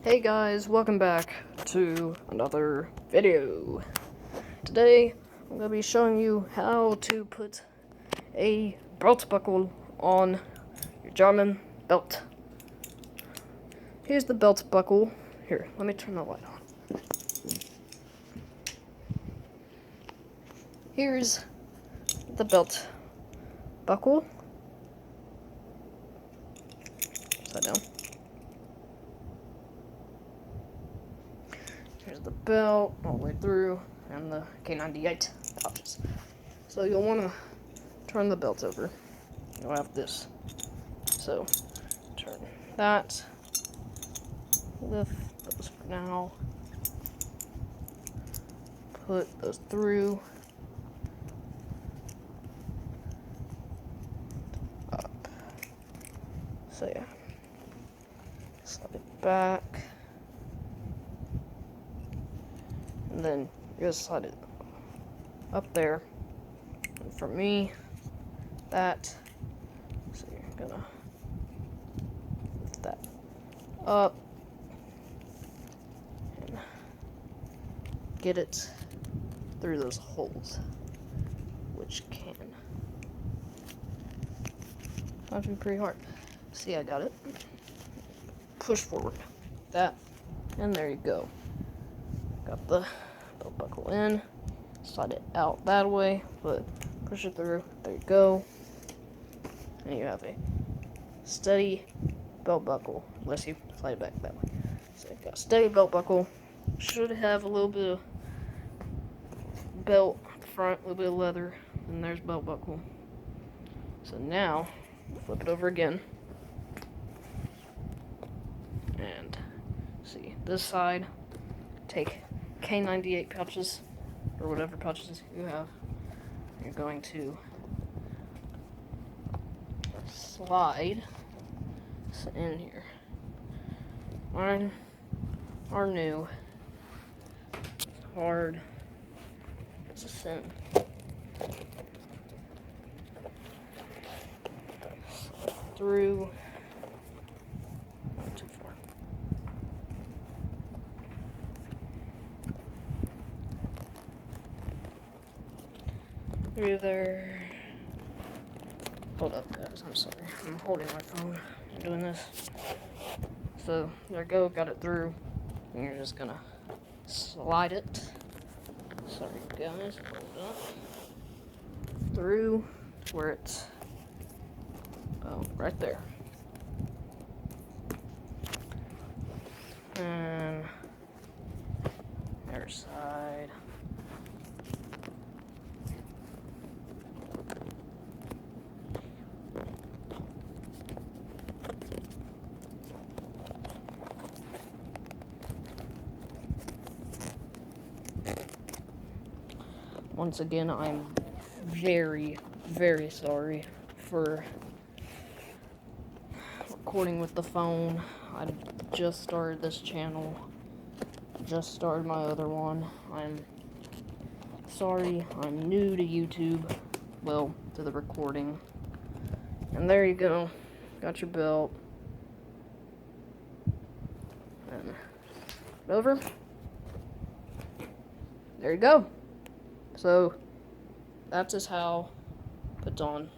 Hey guys, welcome back to another video. Today, I'm going to be showing you how to put a belt buckle on your German belt. Here's the belt buckle. Here, let me turn the light on. Here's the belt buckle. Upside down. Here's the belt all the way through, and the K98 pouches. So you'll want to turn the belt over. You'll have this. So turn that. Lift those for now. Put those through. Up. So yeah. Slide it back. And then you're gonna slide it up there. And for me, that. So you're gonna lift that up and get it through those holes, which can sometimes be pretty hard. See, I got it. Push forward. That, and there you go. Got the belt buckle in, slide it out that way, but push it through, there you go. And you have a steady belt buckle, unless you slide it back that way. So you've got a steady belt buckle, should have a little bit of belt at the front, a little bit of leather, and there's belt buckle. So now, flip it over again. And see, this side, take K98 pouches, or whatever pouches you have. You're going to slide this in here. Mine are new. Hard as a sin. Slide through. Not too far. Through there. Hold up, guys. I'm sorry. I'm holding my phone. I'm doing this. So, there you go. Got it through. And you're just gonna slide it. Sorry, guys. Hold up. Through to where it's right there. And other side. Once again, I'm very, very sorry for recording with the phone. I just started this channel. Just started my other one. I'm sorry. I'm new to YouTube. Well, to the recording. And there you go. Got your belt. And over. There you go. So, that's just how put on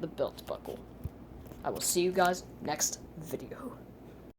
the belt buckle. I will see you guys next video.